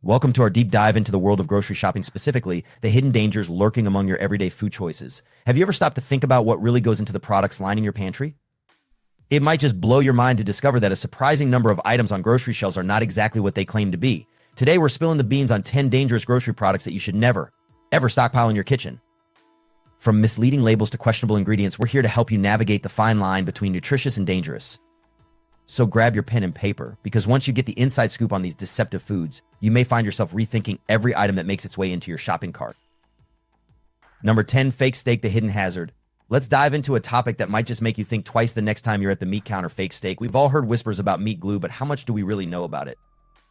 Welcome to our deep dive into the world of grocery shopping, specifically the hidden dangers lurking among your everyday food choices. Have you ever stopped to think about what really goes into the products lining your pantry? It might just blow your mind to discover that a surprising number of items on grocery shelves are not exactly what they claim to be. Today, we're spilling the beans on 10 dangerous grocery products that you should never, ever stockpile in your kitchen. From misleading labels to questionable ingredients, we're here to help you navigate the fine line between nutritious and dangerous. So grab your pen and paper, because once you get the inside scoop on these deceptive foods, you may find yourself rethinking every item that makes its way into your shopping cart. Number 10, fake steak, the hidden hazard. Let's dive into a topic that might just make you think twice the next time you're at the meat counter. Fake steak. We've all heard whispers about meat glue, but how much do we really know about it?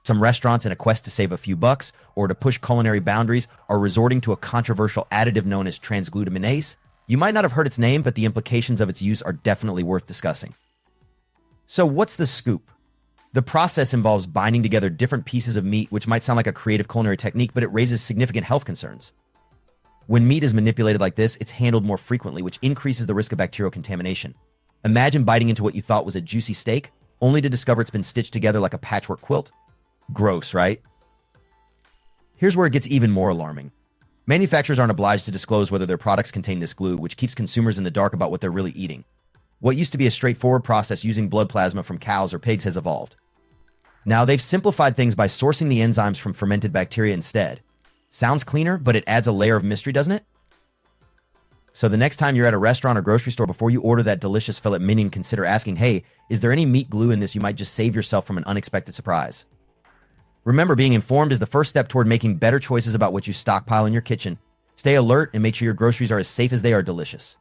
Some restaurants, in a quest to save a few bucks or to push culinary boundaries, are resorting to a controversial additive known as transglutaminase. You might not have heard its name, but the implications of its use are definitely worth discussing. So what's the scoop? The process involves binding together different pieces of meat, which might sound like a creative culinary technique, but it raises significant health concerns. When meat is manipulated like this, it's handled more frequently, which increases the risk of bacterial contamination. Imagine biting into what you thought was a juicy steak, only to discover it's been stitched together like a patchwork quilt. Gross, right? Here's where it gets even more alarming. Manufacturers aren't obliged to disclose whether their products contain this glue, which keeps consumers in the dark about what they're really eating. What used to be a straightforward process using blood plasma from cows or pigs has evolved. Now, they've simplified things by sourcing the enzymes from fermented bacteria instead. Sounds cleaner, but it adds a layer of mystery, doesn't it? So the next time you're at a restaurant or grocery store, before you order that delicious filet mignon, consider asking, hey, is there any meat glue in this? You might just save yourself from an unexpected surprise. Remember, being informed is the first step toward making better choices about what you stockpile in your kitchen. Stay alert and make sure your groceries are as safe as they are delicious.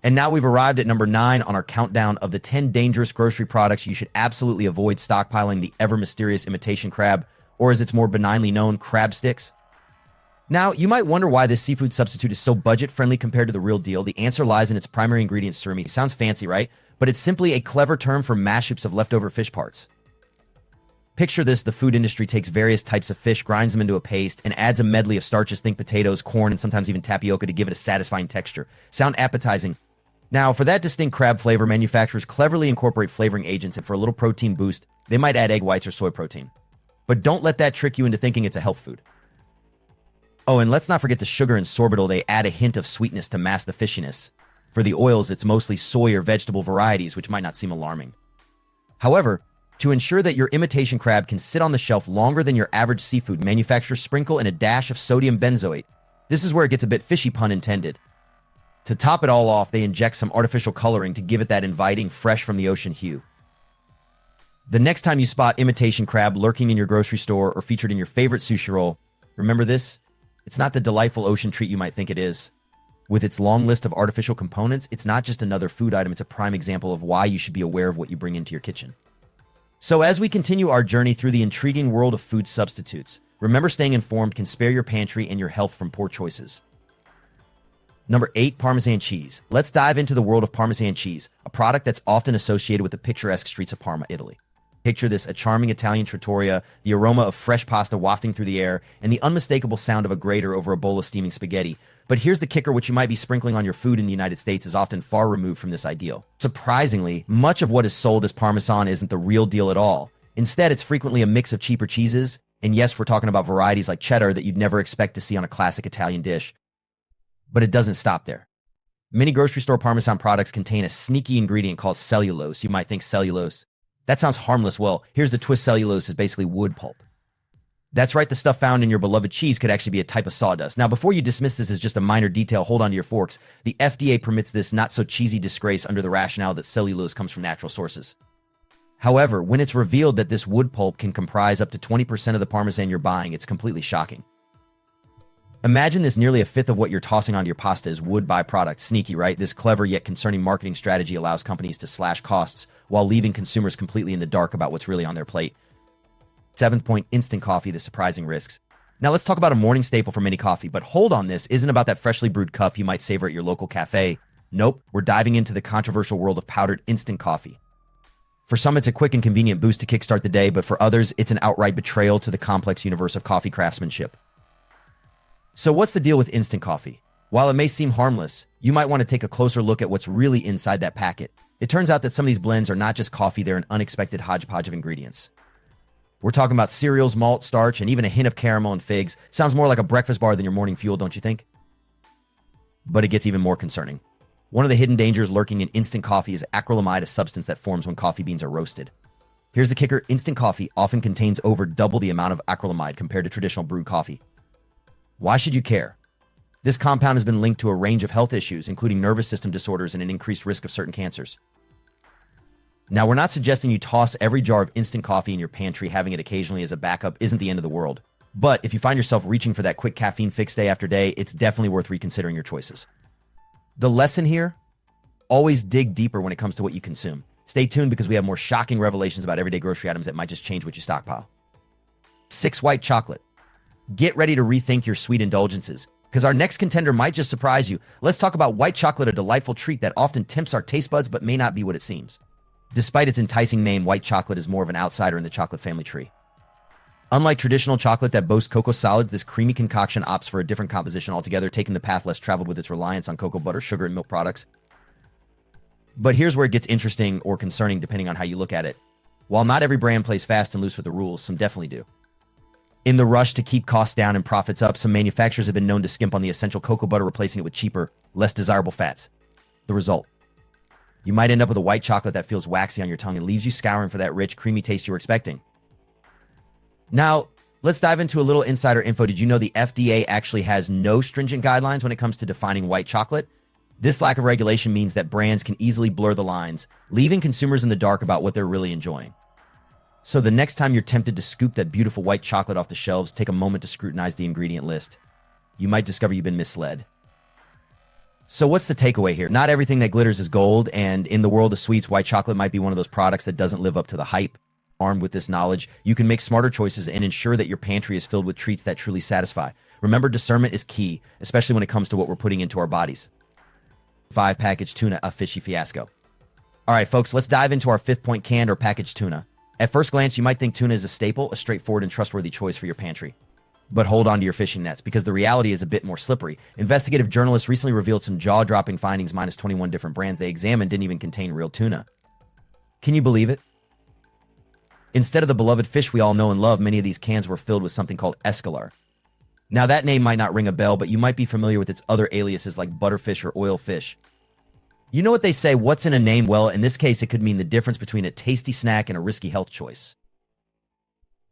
And now we've arrived at number 9 on our countdown of the 10 dangerous grocery products you should absolutely avoid stockpiling: the ever-mysterious imitation crab, or as it's more benignly known, crab sticks. Now, you might wonder why this seafood substitute is so budget-friendly compared to the real deal. The answer lies in its primary ingredient, surimi. Sounds fancy, right? But it's simply a clever term for mashups of leftover fish parts. Picture this: the food industry takes various types of fish, grinds them into a paste, and adds a medley of starches, think potatoes, corn, and sometimes even tapioca, to give it a satisfying texture. Sound appetizing? Now, for that distinct crab flavor, manufacturers cleverly incorporate flavoring agents, and for a little protein boost, they might add egg whites or soy protein. But don't let that trick you into thinking it's a health food. Oh, and let's not forget the sugar and sorbitol. They add a hint of sweetness to mask the fishiness. For the oils, it's mostly soy or vegetable varieties, which might not seem alarming. However, to ensure that your imitation crab can sit on the shelf longer than your average seafood, manufacturers sprinkle in a dash of sodium benzoate. This is where it gets a bit fishy, pun intended. To top it all off, they inject some artificial coloring to give it that inviting, fresh from the ocean hue. The next time you spot imitation crab lurking in your grocery store or featured in your favorite sushi roll, remember this: it's not the delightful ocean treat you might think it is. With its long list of artificial components, it's not just another food item, it's a prime example of why you should be aware of what you bring into your kitchen. So as we continue our journey through the intriguing world of food substitutes, remember, staying informed can spare your pantry and your health from poor choices. Number 8, Parmesan cheese. Let's dive into the world of Parmesan cheese, a product that's often associated with the picturesque streets of Parma, Italy. Picture this: a charming Italian trattoria, the aroma of fresh pasta wafting through the air, and the unmistakable sound of a grater over a bowl of steaming spaghetti. But here's the kicker: what you might be sprinkling on your food in the United States is often far removed from this ideal. Surprisingly, much of what is sold as Parmesan isn't the real deal at all. Instead, it's frequently a mix of cheaper cheeses, and yes, we're talking about varieties like cheddar that you'd never expect to see on a classic Italian dish. But it doesn't stop there. Many grocery store Parmesan products contain a sneaky ingredient called cellulose. You might think cellulose. That sounds harmless. Well, here's the twist: cellulose is basically wood pulp. That's right, the stuff found in your beloved cheese could actually be a type of sawdust. Now, before you dismiss this as just a minor detail, hold on to your forks. The FDA permits this not-so-cheesy disgrace under the rationale that cellulose comes from natural sources. However, when it's revealed that this wood pulp can comprise up to 20% of the Parmesan you're buying, it's completely shocking. Imagine this: nearly a fifth of what you're tossing onto your pasta is wood byproduct. Sneaky, right? This clever yet concerning marketing strategy allows companies to slash costs while leaving consumers completely in the dark about what's really on their plate. 7th point, instant coffee, the surprising risks. Now let's talk about a morning staple for many coffee, but hold on, this isn't about that freshly brewed cup you might savor at your local cafe. Nope, we're diving into the controversial world of powdered instant coffee. For some, it's a quick and convenient boost to kickstart the day, but for others, it's an outright betrayal to the complex universe of coffee craftsmanship. So what's the deal with instant coffee? While it may seem harmless, you might want to take a closer look at what's really inside that packet. It turns out that some of these blends are not just coffee, they're an unexpected hodgepodge of ingredients. We're talking about cereals, malt, starch, and even a hint of caramel and figs. Sounds more like a breakfast bar than your morning fuel, don't you think? But it gets even more concerning. One of the hidden dangers lurking in instant coffee is acrylamide, a substance that forms when coffee beans are roasted. Here's the kicker: instant coffee often contains over double the amount of acrylamide compared to traditional brewed coffee. Why should you care? This compound has been linked to a range of health issues, including nervous system disorders and an increased risk of certain cancers. Now, we're not suggesting you toss every jar of instant coffee in your pantry. Having it occasionally as a backup isn't the end of the world. But if you find yourself reaching for that quick caffeine fix day after day, it's definitely worth reconsidering your choices. The lesson here: always dig deeper when it comes to what you consume. Stay tuned because we have more shocking revelations about everyday grocery items that might just change what you stockpile. 6. White chocolate. Get ready to rethink your sweet indulgences, because our next contender might just surprise you. Let's talk about white chocolate, a delightful treat that often tempts our taste buds but may not be what it seems. Despite its enticing name, white chocolate is more of an outsider in the chocolate family tree. Unlike traditional chocolate that boasts cocoa solids, this creamy concoction opts for a different composition altogether, taking the path less traveled with its reliance on cocoa butter, sugar, and milk products. But here's where it gets interesting or concerning depending on how you look at it. While not every brand plays fast and loose with the rules, some definitely do. In the rush to keep costs down and profits up, some manufacturers have been known to skimp on the essential cocoa butter, replacing it with cheaper, less desirable fats. The result: you might end up with a white chocolate that feels waxy on your tongue and leaves you scouring for that rich, creamy taste you were expecting. Now, let's dive into a little insider info. Did you know the FDA actually has no stringent guidelines when it comes to defining white chocolate? This lack of regulation means that brands can easily blur the lines, leaving consumers in the dark about what they're really enjoying. So the next time you're tempted to scoop that beautiful white chocolate off the shelves, take a moment to scrutinize the ingredient list. You might discover you've been misled. So what's the takeaway here? Not everything that glitters is gold, and in the world of sweets, white chocolate might be one of those products that doesn't live up to the hype. Armed with this knowledge, you can make smarter choices and ensure that your pantry is filled with treats that truly satisfy. Remember, discernment is key, especially when it comes to what we're putting into our bodies. 5. Packaged tuna, a fishy fiasco. All right, folks, let's dive into our 5th point: canned or packaged tuna. At first glance, you might think tuna is a staple, a straightforward and trustworthy choice for your pantry. But hold on to your fishing nets, because the reality is a bit more slippery. Investigative journalists recently revealed some jaw-dropping findings. Minus 21 different brands they examined didn't even contain real tuna. Can you believe it? Instead of the beloved fish we all know and love, many of these cans were filled with something called escalar. Now, that name might not ring a bell, but you might be familiar with its other aliases like butterfish or oil fish. You know what they say, what's in a name? Well, in this case, it could mean the difference between a tasty snack and a risky health choice.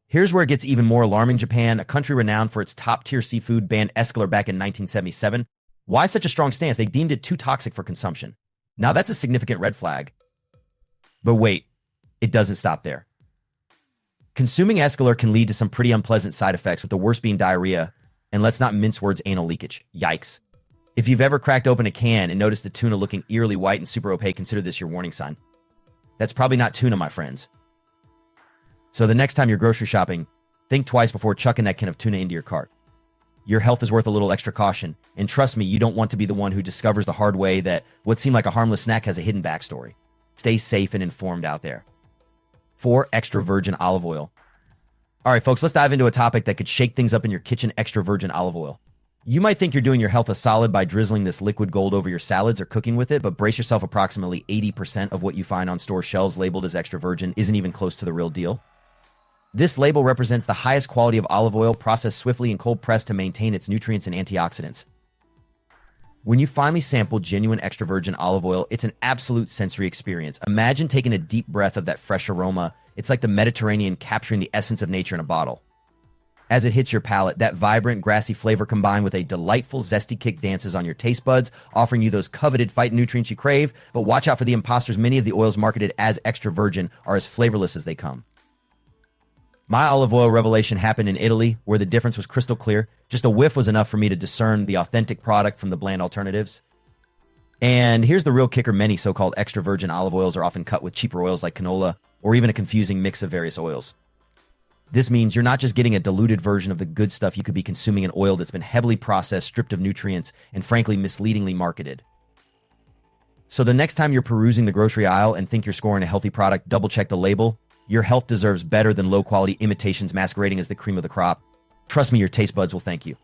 Here's where it gets even more alarming. Japan, a country renowned for its top-tier seafood, banned escalar back in 1977. Why such a strong stance? They deemed it too toxic for consumption. Now, that's a significant red flag. But wait, it doesn't stop there. Consuming escalar can lead to some pretty unpleasant side effects, with the worst being diarrhea, and let's not mince words, anal leakage. Yikes. If you've ever cracked open a can and noticed the tuna looking eerily white and super opaque, consider this your warning sign. That's probably not tuna, my friends. So the next time you're grocery shopping, think twice before chucking that can of tuna into your cart. Your health is worth a little extra caution, and trust me, you don't want to be the one who discovers the hard way that what seemed like a harmless snack has a hidden backstory. Stay safe and informed out there. 4. Extra virgin olive oil. All right, folks, let's dive into a topic that could shake things up in your kitchen: extra virgin olive oil. You might think you're doing your health a solid by drizzling this liquid gold over your salads or cooking with it, but brace yourself, approximately 80% of what you find on store shelves labeled as extra virgin isn't even close to the real deal. This label represents the highest quality of olive oil, processed swiftly and cold pressed to maintain its nutrients and antioxidants. When you finally sample genuine extra virgin olive oil, it's an absolute sensory experience. Imagine taking a deep breath of that fresh aroma. It's like the Mediterranean capturing the essence of nature in a bottle. As it hits your palate, that vibrant, grassy flavor combined with a delightful, zesty kick dances on your taste buds, offering you those coveted phytonutrients you crave. But watch out for the imposters. Many of the oils marketed as extra virgin are as flavorless as they come. My olive oil revelation happened in Italy, where the difference was crystal clear. Just a whiff was enough for me to discern the authentic product from the bland alternatives. And here's the real kicker: many so-called extra virgin olive oils are often cut with cheaper oils like canola, or even a confusing mix of various oils. This means you're not just getting a diluted version of the good stuff. You could be consuming an oil that's been heavily processed, stripped of nutrients, and frankly, misleadingly marketed. So the next time you're perusing the grocery aisle and think you're scoring a healthy product, double-check the label. Your health deserves better than low-quality imitations masquerading as the cream of the crop. Trust me, your taste buds will thank you.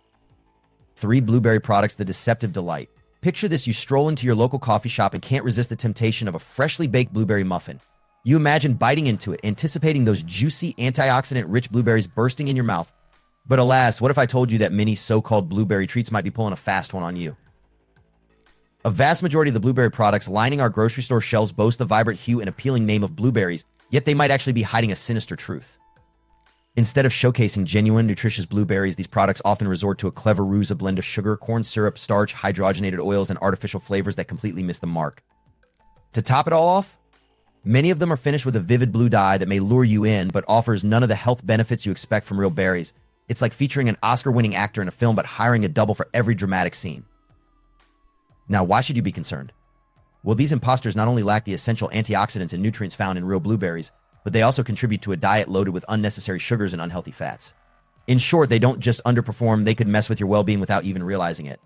3. Blueberry products, the deceptive delight. Picture this: you stroll into your local coffee shop and can't resist the temptation of a freshly baked blueberry muffin. You imagine biting into it, anticipating those juicy, antioxidant-rich blueberries bursting in your mouth. But alas, what if I told you that many so-called blueberry treats might be pulling a fast one on you? A vast majority of the blueberry products lining our grocery store shelves boast the vibrant hue and appealing name of blueberries, yet they might actually be hiding a sinister truth. Instead of showcasing genuine, nutritious blueberries, these products often resort to a clever ruse, a blend of sugar, corn syrup, starch, hydrogenated oils, and artificial flavors that completely miss the mark. To top it all off, many of them are finished with a vivid blue dye that may lure you in, but offers none of the health benefits you expect from real berries. It's like featuring an Oscar-winning actor in a film, but hiring a double for every dramatic scene. Now, why should you be concerned? Well, these imposters not only lack the essential antioxidants and nutrients found in real blueberries, but they also contribute to a diet loaded with unnecessary sugars and unhealthy fats. In short, they don't just underperform, they could mess with your well-being without even realizing it.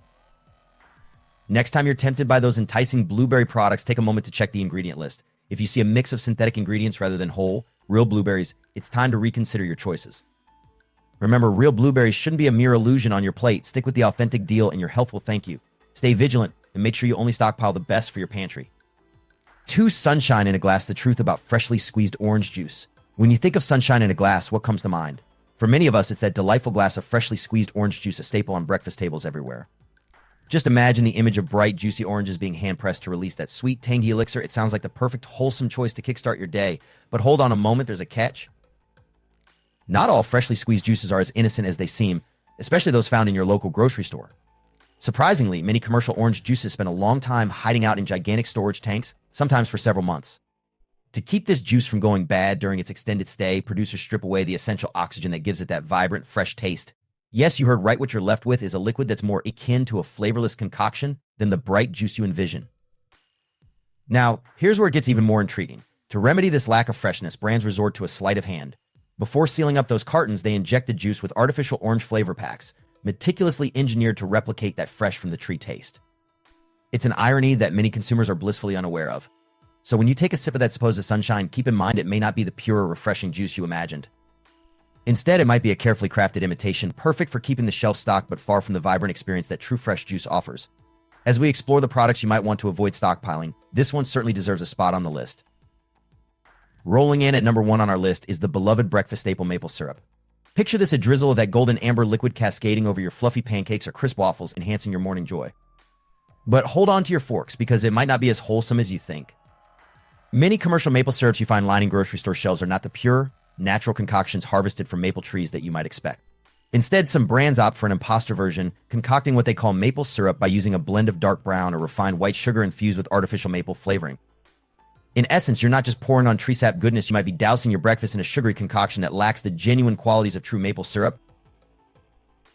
Next time you're tempted by those enticing blueberry products, take a moment to check the ingredient list. If you see a mix of synthetic ingredients rather than whole, real blueberries, it's time to reconsider your choices. Remember, real blueberries shouldn't be a mere illusion on your plate. Stick with the authentic deal and your health will thank you. Stay vigilant and make sure you only stockpile the best for your pantry. 2 sunshine in a glass, the truth about freshly squeezed orange juice. When you think of sunshine in a glass, what comes to mind? For many of us, it's that delightful glass of freshly squeezed orange juice, a staple on breakfast tables everywhere. Just imagine the image of bright, juicy oranges being hand-pressed to release that sweet, tangy elixir. It sounds like the perfect, wholesome choice to kickstart your day. But hold on a moment, there's a catch. Not all freshly squeezed juices are as innocent as they seem, especially those found in your local grocery store. Surprisingly, many commercial orange juices spend a long time hiding out in gigantic storage tanks, sometimes for several months. To keep this juice from going bad during its extended stay, producers strip away the essential oxygen that gives it that vibrant, fresh taste. Yes, you heard right. What you're left with is a liquid that's more akin to a flavorless concoction than the bright juice you envision. Now, here's where it gets even more intriguing. To remedy this lack of freshness, brands resort to a sleight of hand. Before sealing up those cartons, they inject the juice with artificial orange flavor packs, meticulously engineered to replicate that fresh from the tree taste. It's an irony that many consumers are blissfully unaware of. So when you take a sip of that supposed sunshine, keep in mind it may not be the pure, refreshing juice you imagined. Instead, it might be a carefully crafted imitation, perfect for keeping the shelf stocked but far from the vibrant experience that true fresh juice offers. As we explore the products you might want to avoid stockpiling, this one certainly deserves a spot on the list. Rolling in at number 1 on our list is the beloved breakfast staple maple syrup. Picture this, a drizzle of that golden amber liquid cascading over your fluffy pancakes or crisp waffles, enhancing your morning joy. But hold on to your forks, because it might not be as wholesome as you think. Many commercial maple syrups you find lining grocery store shelves are not the pure, natural concoctions harvested from maple trees that you might expect. Instead, some brands opt for an imposter version, concocting what they call maple syrup by using a blend of dark brown or refined white sugar infused with artificial maple flavoring. In essence, you're not just pouring on tree sap goodness, you might be dousing your breakfast in a sugary concoction that lacks the genuine qualities of true maple syrup.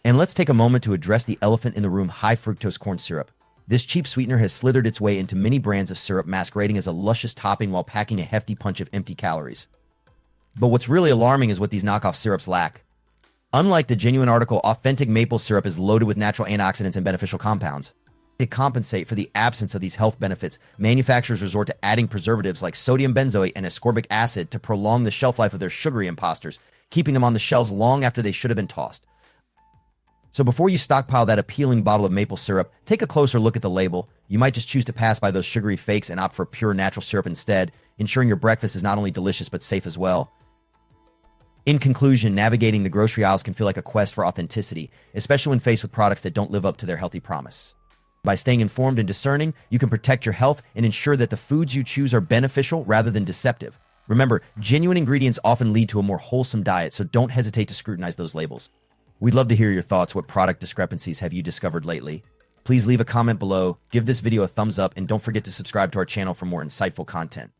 And let's take a moment to address the elephant in the room: high fructose corn syrup. This cheap sweetener has slithered its way into many brands of syrup, masquerading as a luscious topping while packing a hefty punch of empty calories. But what's really alarming is what these knockoff syrups lack. Unlike the genuine article, authentic maple syrup is loaded with natural antioxidants and beneficial compounds. To compensate for the absence of these health benefits, manufacturers resort to adding preservatives like sodium benzoate and ascorbic acid to prolong the shelf life of their sugary imposters, keeping them on the shelves long after they should have been tossed. So before you stockpile that appealing bottle of maple syrup, take a closer look at the label. You might just choose to pass by those sugary fakes and opt for pure natural syrup instead, ensuring your breakfast is not only delicious but safe as well. In conclusion, navigating the grocery aisles can feel like a quest for authenticity, especially when faced with products that don't live up to their healthy promise. By staying informed and discerning, you can protect your health and ensure that the foods you choose are beneficial rather than deceptive. Remember, genuine ingredients often lead to a more wholesome diet, so don't hesitate to scrutinize those labels. We'd love to hear your thoughts. What product discrepancies have you discovered lately? Please leave a comment below, give this video a thumbs up, and don't forget to subscribe to our channel for more insightful content.